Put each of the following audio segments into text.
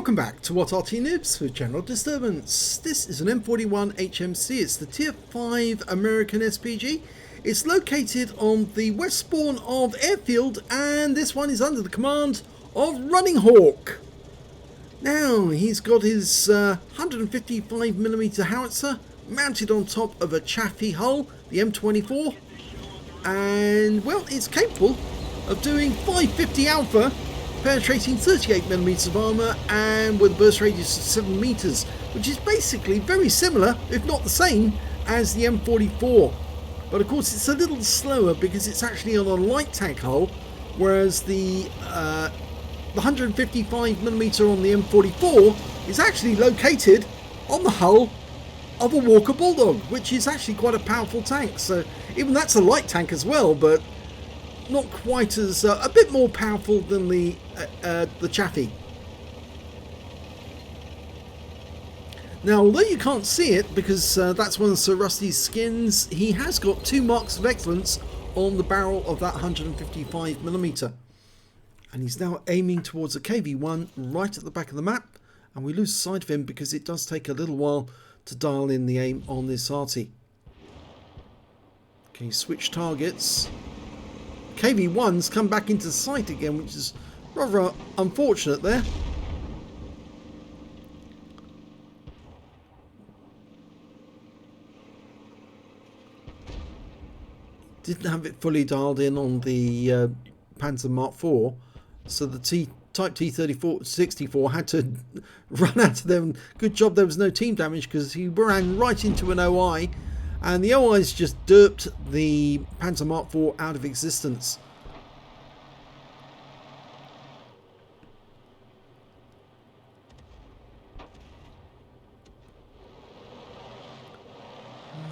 Welcome back to what Arty Noobs for General Disturbance. This is an M41 HMC. It's the Tier 5 American SPG. It's located on the west spawn of Airfield, and this one is under the command of Running Hawk. Now, he's got his 155mm howitzer mounted on top of a Chaffee hull, the M24, and, well, it's capable of doing 550 alpha, penetrating 38mm of armour, and with a burst radius of 7 meters, which is basically very similar, if not the same, as the M44. But of course it's a little slower because it's actually on a light tank hull, whereas the 155mm on the M44 is actually located on the hull of a Walker Bulldog, which is actually quite a powerful tank. So even that's a light tank as well, but not quite as a bit more powerful than the Chaffee. Now, although you can't see it because that's one of Sir Rusty's skins, he has got 2 marks of excellence on the barrel of that 155mm, and he's now aiming towards a KV1 right at the back of the map, and we lose sight of him because it does take a little while to dial in the aim on this Arty. Okay, switch targets. KV1's come back into sight again, which is rather unfortunate there. Didn't have it fully dialed in on the Panzer Mark IV, so the Type T-64 had to run out of them. Good job there was no team damage, because he ran right into an OI, and the OI's just derped the Panzer Mark IV out of existence.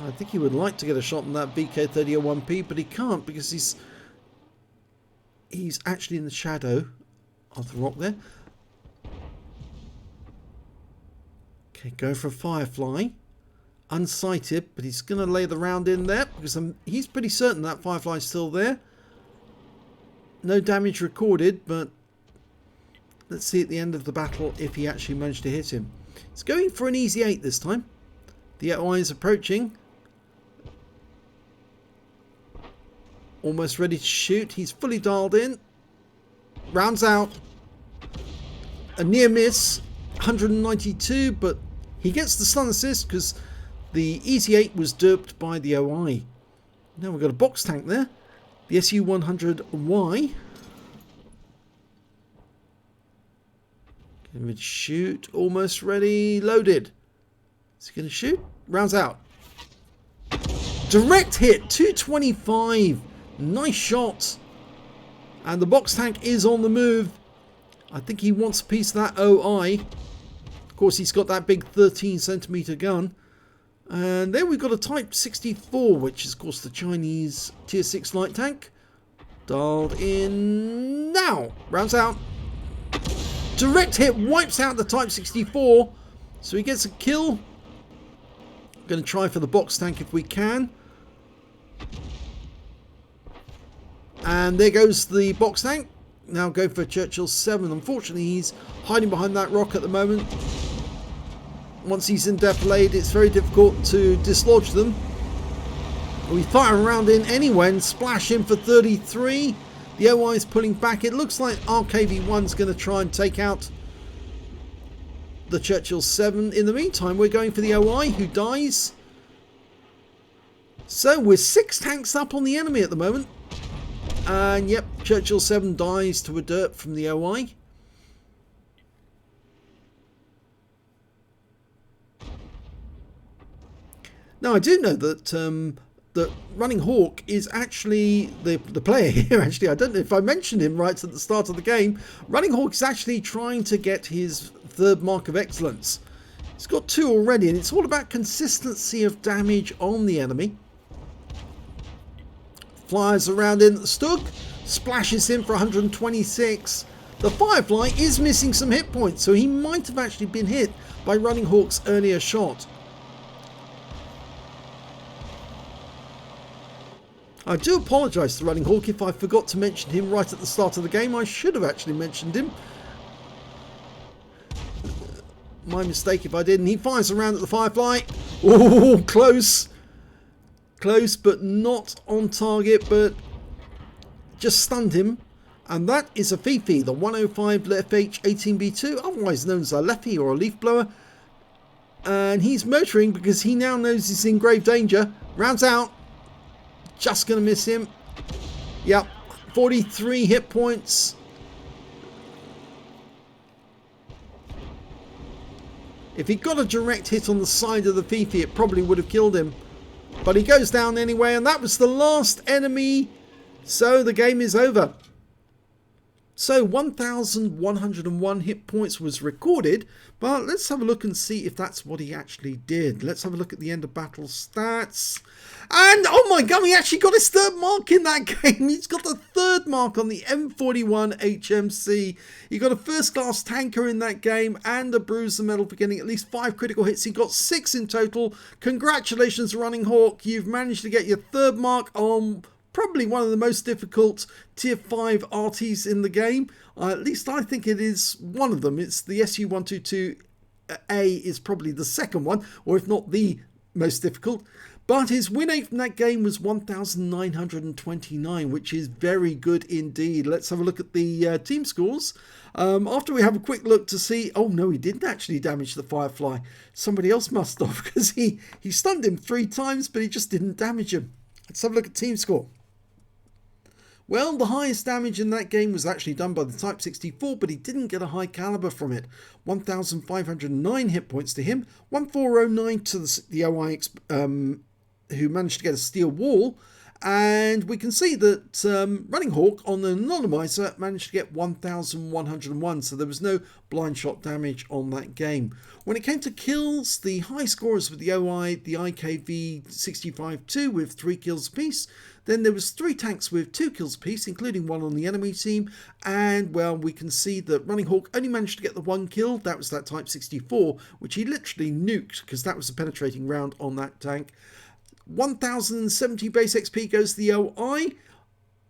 I think he would like to get a shot on that VK3001P, but he can't because he's actually in the shadow of the rock there. Okay, go for a Firefly. Unsighted, but he's going to lay the round in there because he's pretty certain that Firefly's still there. No damage recorded, but let's see at the end of the battle if he actually managed to hit him. He's going for an easy 8 this time. The OI is approaching. Almost ready to shoot. He's fully dialed in. Rounds out. A near miss. 192, but he gets the stun assist because the Easy 8 was derped by the OI. Now we've got a box tank there. The SU-100Y. Going to shoot. Almost ready. Loaded. Is he going to shoot? Rounds out. Direct hit. 225. Nice shot. And the box tank is on the move. I think he wants a piece of that OI. Of course, he's got that big 13cm gun. And then we've got a Type 64, which is, of course, the Chinese Tier 6 light tank. Dialed in now. Rounds out. Direct hit wipes out the Type 64. So he gets a kill. Going to try for the box tank if we can. And there goes the box tank. Now go for Churchill 7. Unfortunately, he's hiding behind that rock at the moment. Once he's in defilade, it's very difficult to dislodge them. We fire around in anyway and splash in for 33. The OI is pulling back. It looks like our KV1's going to try and take out the Churchill 7. In the meantime, we're going for the OI, who dies. So we're 6 tanks up on the enemy at the moment. And yep, Churchill 7 dies to a derp from the OI. Now I do know that that Running Hawk is actually the player here. Actually, I don't know if I mentioned him right at the start of the game. Running Hawk is actually trying to get his 3rd mark of excellence. He's got 2 already, and it's all about consistency of damage on the enemy. Flies around in the Stug, splashes him for 126. The Firefly is missing some hit points, so he might have actually been hit by Running Hawk's earlier shot. I do apologise to Running Hawk if I forgot to mention him right at the start of the game. I should have actually mentioned him. my mistake if I didn't. He fires around at the Firefly. Oh, close. Close, but not on target, but just stunned him. And that is a Fifi, the 105 FH 18B2, otherwise known as a Leffy or a leaf blower. And he's motoring because he now knows he's in grave danger. Rounds out. Just going to miss him. Yep, 43 hit points. If he got a direct hit on the side of the Fifi, it probably would have killed him. But he goes down anyway, and that was the last enemy. So the game is over. So 1,101 hit points was recorded, but let's have a look and see if that's what he actually did. Let's have a look at the end of battle stats. And oh my god, he actually got his third mark in that game. He's got the third mark on the M41 HMC. He got a first class tanker in that game and a bruiser medal for getting at least 5 critical hits. He got 6 in total. Congratulations, Running Hawk. You've managed to get your third mark on probably one of the most difficult tier 5 Artys in the game. At least I think it is one of them. It's the SU-122A is probably the second one, or if not the most difficult. But his win rate from that game was 1,929, which is very good indeed. Let's have a look at the team scores. After we have a quick look to see... Oh, no, he didn't actually damage the Firefly. Somebody else must have, because he stunned him 3 times, but he just didn't damage him. Let's have a look at team score. Well, the highest damage in that game was actually done by the Type 64, but he didn't get a high caliber from it. 1,509 hit points to him, 1,409 to the OI who managed to get a steel wall, and we can see that Running Hawk on the anonymizer managed to get 1,101, so there was no blind shot damage on that game. When it came to kills, the high scorers with the OI, the IKV 65-2 with 3 kills apiece. Then there was 3 tanks with 2 kills apiece, including 1 on the enemy team. And, well, we can see that Running Hawk only managed to get the 1 kill. That was that Type 64, which he literally nuked because that was a penetrating round on that tank. 1,070 base XP goes to the OI.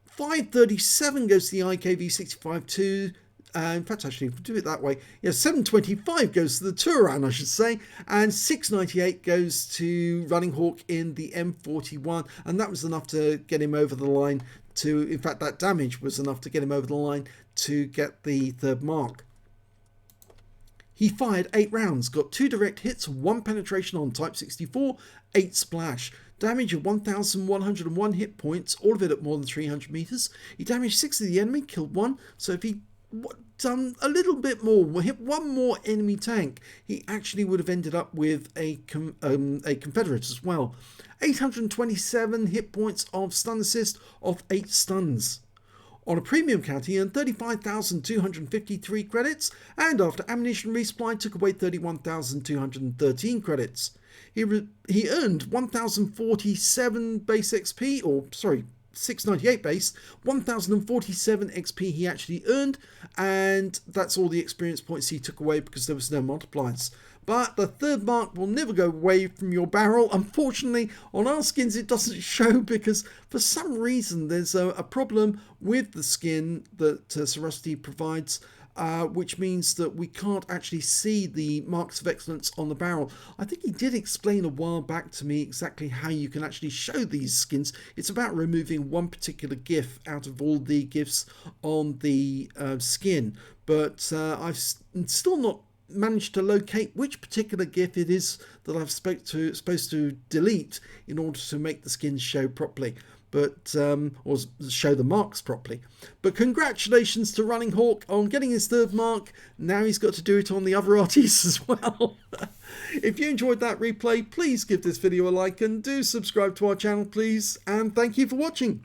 537 goes to the IKV 65-2. In fact, actually, if we do it that way, yeah, 725 goes to the Turan, I should say, and 698 goes to Running Hawk in the M41, and that was enough to get him over the line to, in fact, that damage was enough to get him over the line to get the third mark. He fired 8 rounds, got 2 direct hits, 1 penetration on Type 64, 8 splash. Damage of 1,101 hit points, all of it at more than 300 meters. He damaged 6 of the enemy, killed 1, so if he done a little bit more, hit 1 more enemy tank, he actually would have ended up with a Confederate as well. 827 hit points of stun assist off 8 stuns. On a premium count, he earned 35,253 credits, and after ammunition resupply, took away 31,213 credits. He earned 1,047 base XP, or sorry, 698 base, 1,047 XP he actually earned, and that's all the experience points he took away because there was no multipliers. But the third mark will never go away from your barrel. Unfortunately, on our skins it doesn't show because for some reason there's a problem with the skin that Serosity provides, which means that we can't actually see the marks of excellence on the barrel. I think he did explain a while back to me exactly how you can actually show these skins. It's about removing one particular GIF out of all the GIFs on the skin, but I've still not managed to locate which particular GIF it is that I'm supposed to delete in order to make the skins show properly, but or show the marks properly. But congratulations to Running Hawk on getting his third mark. Now he's got to do it on the other artists as well. If you enjoyed that replay, please give this video a like and do subscribe to our channel, please, and thank you for watching.